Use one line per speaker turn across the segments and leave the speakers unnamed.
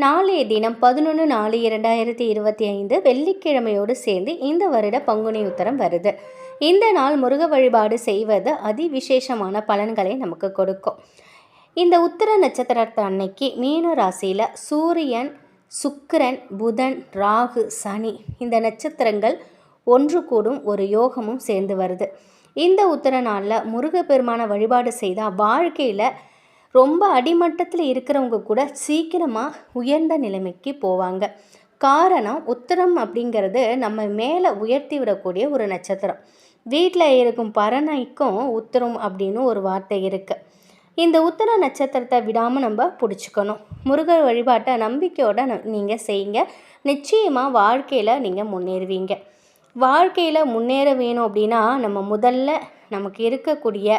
நாளைய தினம் 11/4/2025 வெள்ளிக்கிழமையோடு சேர்ந்து இந்த வருட பங்குனி உத்தரம் வருது. இந்த நாள் முருக வழிபாடு செய்வது அதிவிசேஷமான பலன்களை நமக்கு கொடுக்கும். இந்த உத்திர நட்சத்திரத்தை அன்னைக்கு மீன ராசியில் சூரியன், சுக்கிரன், புதன், ராகு, சனி இந்த நட்சத்திரங்கள் ஒன்று கூடும் ஒரு யோகமும் சேர்ந்து வருது. இந்த உத்திர நாளில் முருகப்பெருமான வழிபாடு செய்தால் வாழ்க்கையில் ரொம்ப அடிமட்டத்தில் இருக்கிறவங்க கூட சீக்கிரமாக உயர்ந்த நிலைமைக்கு போவாங்க. காரணம், உத்திரம் அப்படிங்கிறது நம்ம மேலே உயர்த்தி விடக்கூடிய ஒரு நட்சத்திரம். வீட்டில் இருக்கும் பரணைக்கும் உத்திரம் அப்படின்னு ஒரு வார்த்தை இருக்குது. இந்த உத்திர நட்சத்திரத்தை விடாமல் நம்ம பிடிச்சிக்கணும். முருகர் வழிபாட்டை நம்பிக்கையோடு நீங்கள் செய்யுங்க. நிச்சயமாக வாழ்க்கையில் நீங்கள் முன்னேறுவீங்க. வாழ்க்கையில் முன்னேற வேணும் அப்படின்னா நம்ம முதல்ல நமக்கு இருக்கக்கூடிய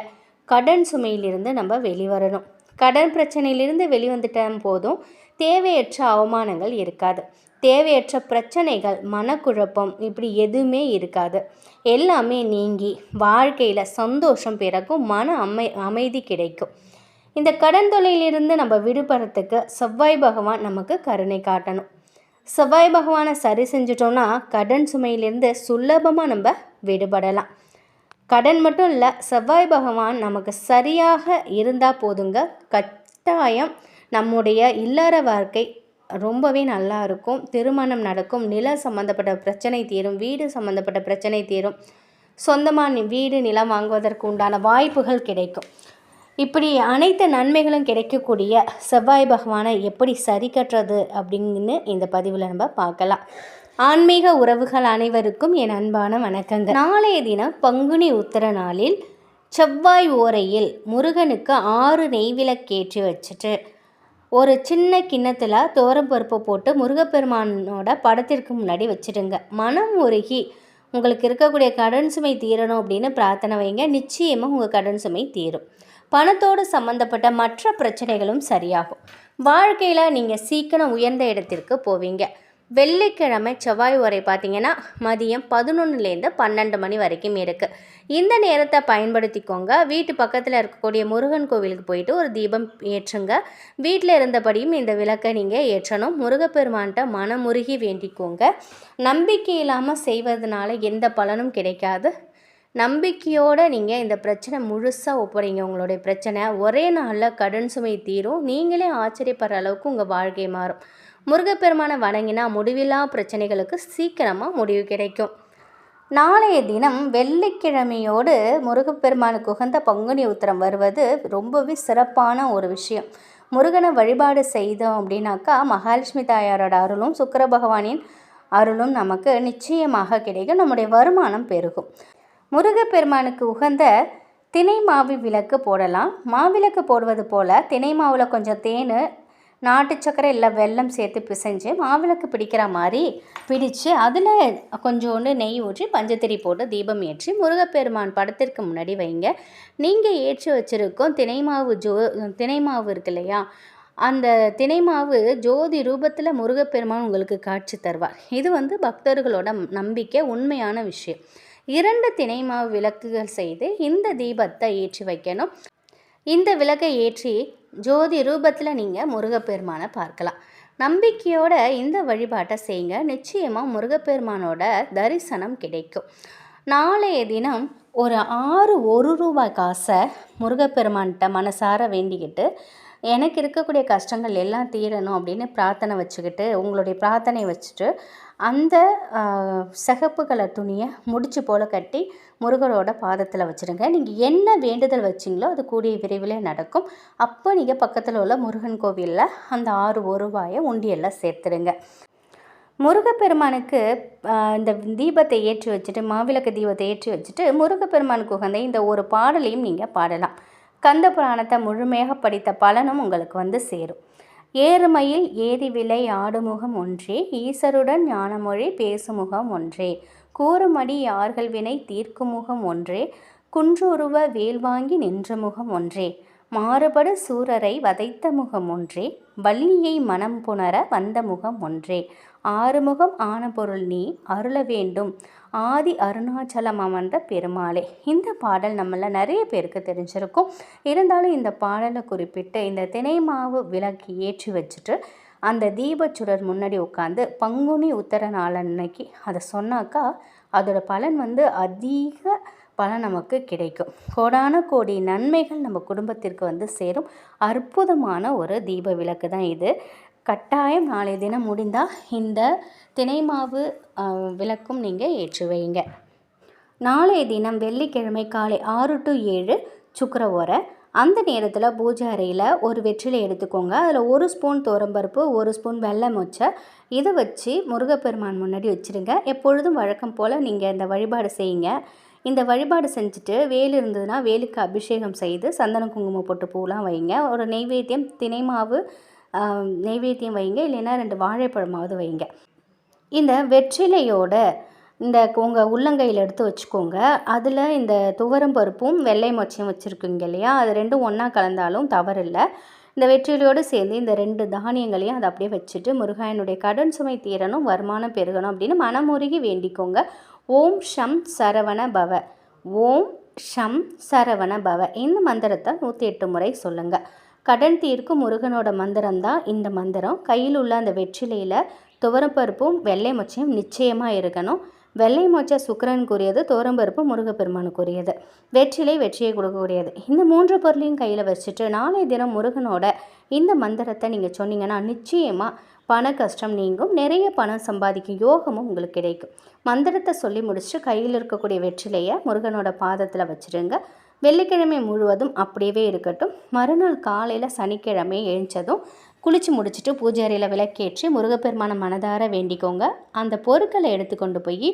கடன் சுமையிலிருந்து நம்ம வெளிவரணும். கடன் பிரச்சனையிலிருந்து வெளிவந்துட்டால் போதும், தேவையற்ற அவமானங்கள் இருக்காது, தேவையற்ற பிரச்சனைகள், மனக்குழப்பம் இப்படி எதுவுமே இருக்காது. எல்லாமே நீங்கி வாழ்க்கையில் சந்தோஷம் பிறக்கும், மன அமைதி கிடைக்கும். இந்த கடன் தொல்லையிலிருந்து நம்ம விடுபடுறதுக்கு செவ்வாய் பகவான் நமக்கு கருணை காட்டணும். செவ்வாய் பகவானை சரி செஞ்சிட்டோம்னா கடன் சுமையிலிருந்து சுலபமாக நம்ம விடுபடலாம். கடன் மட்டும் இல்லை, செவ்வாய் பகவான் நமக்கு சரியாக இருந்தால் போதுங்க, கட்டாயம் நம்முடைய இல்லற வாழ்க்கை ரொம்பவே நல்லா இருக்கும். திருமணம் நடக்கும், நில சம்மந்தப்பட்ட பிரச்சனை தீரும், வீடு சம்மந்தப்பட்ட பிரச்சனை தீரும், சொந்தமாக வீடு நிலம் வாங்குவதற்கு உண்டான வாய்ப்புகள் கிடைக்கும். இப்படி அனைத்து நன்மைகளும் கிடைக்கக்கூடிய செவ்வாய் பகவானை எப்படி சரி கட்டுறது அப்படின்னு இந்த பதிவில் நம்ம பார்க்கலாம். ஆன்மீக உறவுகள் அனைவருக்கும் என் அன்பான வணக்கங்கள். நாளைய தினம் பங்குனி உத்திர நாளில் செவ்வாய் ஓரையில் முருகனுக்கு 6 நெய்விளக்கேற்றி வச்சுட்டு ஒரு சின்ன கிண்ணத்தில் தோரம்பருப்பு போட்டு முருகப்பெருமானோட படத்திற்கு முன்னாடி வச்சுடுங்க. மனம் உருகி உங்களுக்கு இருக்கக்கூடிய கடன் சுமை தீரணும் அப்படின்னு பிரார்த்தனை வைங்க. நிச்சயமாக உங்கள் கடன் சுமை தீரும். பணத்தோடு சம்மந்தப்பட்ட மற்ற பிரச்சனைகளும் சரியாகும். வாழ்க்கையில் நீங்கள் சீக்கிரம் உயர்ந்த இடத்திற்கு போவீங்க. வெள்ளிக்கிழமை செவ்வாய் உரை பார்த்திங்கன்னா மதியம் 11லேருந்து 12 மணி வரைக்கும் இருக்குது. இந்த நேரத்தை பயன்படுத்திக்கோங்க. வீட்டு பக்கத்தில் இருக்கக்கூடிய முருகன் கோவிலுக்கு போயிட்டு ஒரு தீபம் ஏற்றுங்க. வீட்டில் இருந்தபடியும் இந்த விளக்கை நீங்கள் ஏற்றணும். முருகப்பெருமான்கிட்ட மனமுருகி வேண்டிக்கோங்க. நம்பிக்கை இல்லாமல் செய்வதனால எந்த பலனும் கிடைக்காது. நம்பிக்கையோடு நீங்கள் இந்த பிரச்சனை முழுசாக ஒப்படைங்க. உங்களுடைய பிரச்சனை ஒரே நாளில் கடன் சுமை தீரும். நீங்களே ஆச்சரியப்படுற அளவுக்கு உங்கள் வாழ்க்கை மாறும். முருகப்பெருமானை வணங்கினா முடிவில்லா பிரச்சனைகளுக்கு சீக்கிரமாக முடிவு கிடைக்கும். நாளைய தினம் வெள்ளிக்கிழமையோடு முருகப்பெருமானுக்கு உகந்த பங்குனி உத்திரம் வருவது ரொம்பவே சிறப்பான ஒரு விஷயம். முருகனை வழிபாடு செய்தோம் அப்படின்னாக்கா மகாலட்சுமி தாயாரோட அருளும் சுக்கிர பகவானின் அருளும் நமக்கு நிச்சயமாக கிடைக்கும். நம்முடைய வருமானம் பெருகும். முருகப்பெருமானுக்கு உகந்த தினை மாவு விளக்கு போடலாம். மாவிளக்கு போடுவது போல் தினை மாவில் கொஞ்சம் தேன், நாட்டு சக்கரை இல்லை வெல்லம் சேர்த்து பிசைஞ்சு மாவிளக்கு பிடிக்கிற மாதிரி பிடிச்சு அதில் கொஞ்சோண்டு நெய் ஊற்றி பஞ்சத்திரி போட்டு தீபம் ஏற்றி முருகப்பெருமான் படத்திற்கு முன்னாடி வைங்க. நீங்கள் ஏற்றி வச்சுருக்கோம் தினை மாவு இருக்கு இல்லையா, அந்த தினை மாவு ஜோதி ரூபத்தில் முருகப்பெருமான் உங்களுக்கு காட்சி தருவார். இது பக்தர்களோட நம்பிக்கை, உண்மையான விஷயம். 2 தினை மாவு விளக்குகள் செய்து இந்த தீபத்தை ஏற்றி வைக்கணும். இந்த விளக்கை ஏற்றி ஜோதி ரூபத்தில் நீங்கள் முருகப்பெருமானை பார்க்கலாம். நம்பிக்கையோட இந்த வழிபாட்டை செய்யுங்க. நிச்சயமாக முருகப்பெருமானோட தரிசனம் கிடைக்கும். நாளைய தினம் ஒரு 6 1 ரூபாய் காசை முருகப்பெருமான்கிட்ட மனசார வேண்டிக்கிட்டு எனக்கு இருக்கக்கூடிய கஷ்டங்கள் எல்லாம் தீரணும் அப்படின்னு பிரார்த்தனை வச்சுக்கிட்டு உங்களுடைய பிரார்த்தனை வச்சுட்டு அந்த சிகப்பு கலர் துணியை முடிச்சு போல் கட்டி முருகரோட பாதத்தில் வச்சுருங்க. நீங்கள் என்ன வேண்டுதல் வச்சிங்களோ அது கூடிய விரைவில் நடக்கும். அப்போ நீங்கள் பக்கத்தில் உள்ள முருகன் கோவிலில் அந்த 6 1 ரூபாயை உண்டியெல்லாம் சேர்த்துடுங்க. முருகப்பெருமானுக்கு இந்த தீபத்தை ஏற்றி வச்சுட்டு மாவிளக்கு தீபத்தை ஏற்றி வச்சுட்டு முருகப்பெருமானுக்கு உகந்த இந்த ஒரு பாடலையும் நீங்கள் பாடலாம். கந்த புராணத்தை முழுமையாக படித்த பலனும் உங்களுக்கு சேரும். ஏறுமையில் ஏறி விலை ஆடுமுகம் ஒன்றே, ஈசருடன் ஞானமொழி பேசுமுகம் ஒன்றே, கூறுமடி யார்கள் வினை தீர்க்குமுகம் ஒன்றே, குன்றுருவ வேல் வாங்கி நின்ற முகம் ஒன்றே, மாறுபடு சூரரை வதைத்த முகம் ஒன்றே, வள்ளியை மனம் புணர வந்த முகம் ஒன்றே, ஆறுமுகம் ஆன பொருள் நீ அருள வேண்டும், ஆதி அருணாச்சலம் அமர்ந்த பெருமாளே. இந்த பாடல் நம்மள நிறைய பேருக்கு தெரிஞ்சிருக்கும். இருந்தாலும் இந்த பாடலை குறிப்பிட்டு இந்த தினை மாவு விளக்கு ஏற்றி வச்சுட்டு அந்த தீபச்சுடர் முன்னாடி உட்காந்து பங்குனி உத்தர நாள் அன்னைக்கு அதை சொன்னாக்கா அதோட பலன் வந்து அதிக பலன் நமக்கு கிடைக்கும். கோடான கோடி நன்மைகள் நம்ம குடும்பத்திற்கு வந்து சேரும் அற்புதமான ஒரு தீப விளக்கு தான் இது. கட்டாயம் நாளைய தினம் முடிந்தால் இந்த தினைமாவு விளக்கும் நீங்கள் ஏற்றி வைங்க. நாளைய தினம் வெள்ளிக்கிழமை காலை 6 to 7 சுக்கிர ஓரை. அந்த நேரத்தில் பூஜை அறையில் ஒரு வெற்றிலை எடுத்துக்கோங்க. அதில் 1 ஸ்பூன் துவரம்பருப்பு, 1 ஸ்பூன் வெள்ளை மொச்சை இதை வச்சு முருகப்பெருமான் முன்னாடி வச்சுருங்க. எப்பொழுதும் வழக்கம் போல் நீங்கள் இந்த வழிபாடு செய்யுங்க. இந்த வழிபாடு செஞ்சுட்டு வேல் இருந்ததுன்னா வேலுக்கு அபிஷேகம் செய்து சந்தன குங்குமம் போட்டு பூலாம் வைங்க. ஒரு நெய்வேத்தியம் தினைமாவு நெய்வேத்தியம் வைங்க, இல்லைன்னா 2 வாழைப்பழமாவது வைங்க. இந்த வெற்றிலையோட இந்த உங்கள் உள்ளங்கையில் எடுத்து வச்சுக்கோங்க. அதில் இந்த துவரம் பருப்பும் வெள்ளை மொச்சையும் வச்சுருக்குங்க இல்லையா, அது ரெண்டும் ஒன்றா கலந்தாலும் தவறில்லை. இந்த வெற்றிலையோடு சேர்ந்து இந்த 2 தானியங்களையும் அதை அப்படியே வச்சுட்டு முருகனுடைய கடன் சுமை தீரணும், வருமானம் பெருகணும் அப்படின்னு மனமுருகி வேண்டிக்கோங்க. ஓம் ஷம் சரவண பவ, ஓம் ஷம் சரவண பவ இந்த மந்திரத்தை 108 முறை சொல்லுங்கள். கடன் தீர்க்கும் முருகனோட மந்திரம் தான் இந்த மந்திரம். கையில் உள்ள அந்த வெற்றிலையில் துவரப்பருப்பும் வெள்ளை மொச்சையும் நிச்சயமாக இருக்கணும். வெள்ளை மொச்சை சுக்கிரனுக்குரியது, துவரம்பருப்பு முருகப்பெருமானுக்குரியது, வெற்றிலை வெற்றியை கொடுக்கக்கூடியது. இந்த 3 பொருளையும் கையில் வச்சுட்டு நாளைய தினம் முருகனோட இந்த மந்திரத்தை நீங்கள் சொன்னீங்கன்னா நிச்சயமாக பண கஷ்டம் நீங்கும், நிறைய பணம் சம்பாதிக்கும் யோகமும் உங்களுக்கு கிடைக்கும். மந்திரத்தை சொல்லி முடிச்சுட்டு கையில் இருக்கக்கூடிய வெற்றிலையை முருகனோட பாதத்தில் வச்சுருங்க. வெள்ளிக்கிழமை முழுவதும் அப்படியே இருக்கட்டும். மறுநாள் காலையில் சனிக்கிழமை எழுந்ததும் குளித்து முடிச்சுட்டு பூஜை அறையில் விளக்கேற்றி முருகப்பெருமான மனதார வேண்டிக்கோங்க. அந்த பொருட்களை எடுத்துக்கொண்டு போய்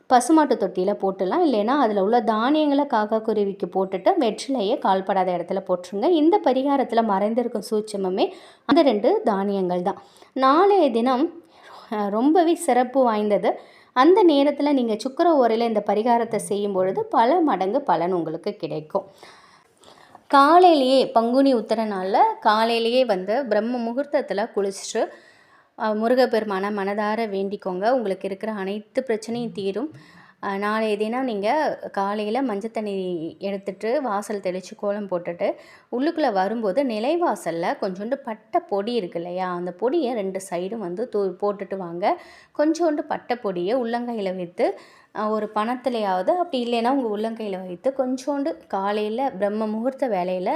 பசுமாட்டு தொட்டியில் போட்டுடலாம். இல்லைன்னா அதில் உள்ள தானியங்களை காக்கா குருவிக்கு போட்டுட்டு வெற்றிலையை கால்படாத இடத்துல போட்டுருங்க. இந்த பரிகாரத்தில் மறைந்திருக்கும் சூட்சமே அந்த 2 தானியங்கள் தான். நாளைய தினம் ரொம்பவே சிறப்பு வாய்ந்தது. அந்த நேரத்தில் நீங்கள் சுக்கிர ஓரையில் இந்த பரிகாரத்தை செய்யும் பொழுது பல மடங்கு பலன் உங்களுக்கு கிடைக்கும். காலையிலேயே பங்குனி உத்தர நாளில் காலையிலேயே வந்து பிரம்ம முகூர்த்தத்தில் குளிச்சுட்டு முருகப்பெருமான மனதார வேண்டிக்கோங்க. உங்களுக்கு இருக்கிற அனைத்து பிரச்சனையும் தீரும். நாளைய தினம் நீங்கள் காலையில் மஞ்சள் தண்ணி எடுத்துகிட்டு வாசல் தெளித்து கோலம் போட்டுட்டு உள்ளுக்குள்ளே வரும்போது நிலைவாசலில் கொஞ்சோண்டு பட்டை பொடி இருக்கு இல்லையா, அந்த பொடியை 2 சைடும் வந்து போட்டுட்டு வாங்க. கொஞ்சோண்டு பட்டை பொடியை உள்ளங்கையில் வைத்து ஒரு பணத்துலையாவது, அப்படி இல்லைன்னா உங்கள் உள்ளங்கையில் வைத்து கொஞ்சோண்டு காலையில் பிரம்ம முகூர்த்த வேலையில்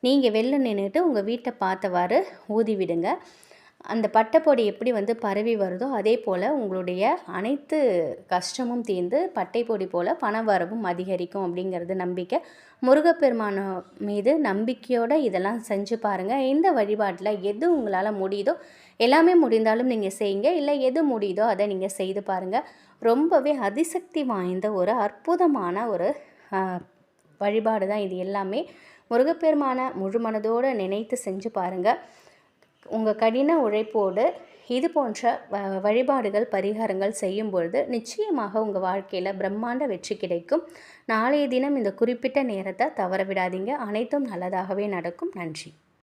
நீங்கள் வெளில நின்றுட்டு உங்கள் வீட்டை பார்த்தவாறு ஊதி விடுங்க. அந்த பட்டைப்பொடி எப்படி வந்து பரவி வருதோ அதே போல் உங்களுடைய அனைத்து கஷ்டமும் தீர்ந்து பட்டை பொடி போல் பண வரவும் அதிகரிக்கும் அப்படிங்கிறது நம்பிக்கை. முருகப்பெருமான மீது நம்பிக்கையோடு இதெல்லாம் செஞ்சு பாருங்கள். இந்த வழிபாட்டில் எது உங்களால் முடியுதோ எல்லாமே முடிந்தாலும் நீங்கள் செய்யுங்க, இல்லை எது முடியுதோ அதை நீங்கள் செய்து பாருங்கள். ரொம்பவே அதிசக்தி வாய்ந்த ஒரு அற்புதமான ஒரு வழிபாடு தான் இது எல்லாமே. முருகப்பெருமான முழு மனதோடு நினைத்து செஞ்சு பாருங்கள். உங்கள் கடின உழைப்போடு இது போன்ற வழிபாடுகள் பரிகாரங்கள் செய்யும் பொழுது நிச்சயமாக உங்கள் வாழ்க்கையில் பிரம்மாண்ட வெற்றி கிடைக்கும். நாளைய தினம் இந்த குறிப்பிட்ட நேரத்தை தவற விடாதீங்க. அனைத்தும் நல்லதாகவே நடக்கும். நன்றி.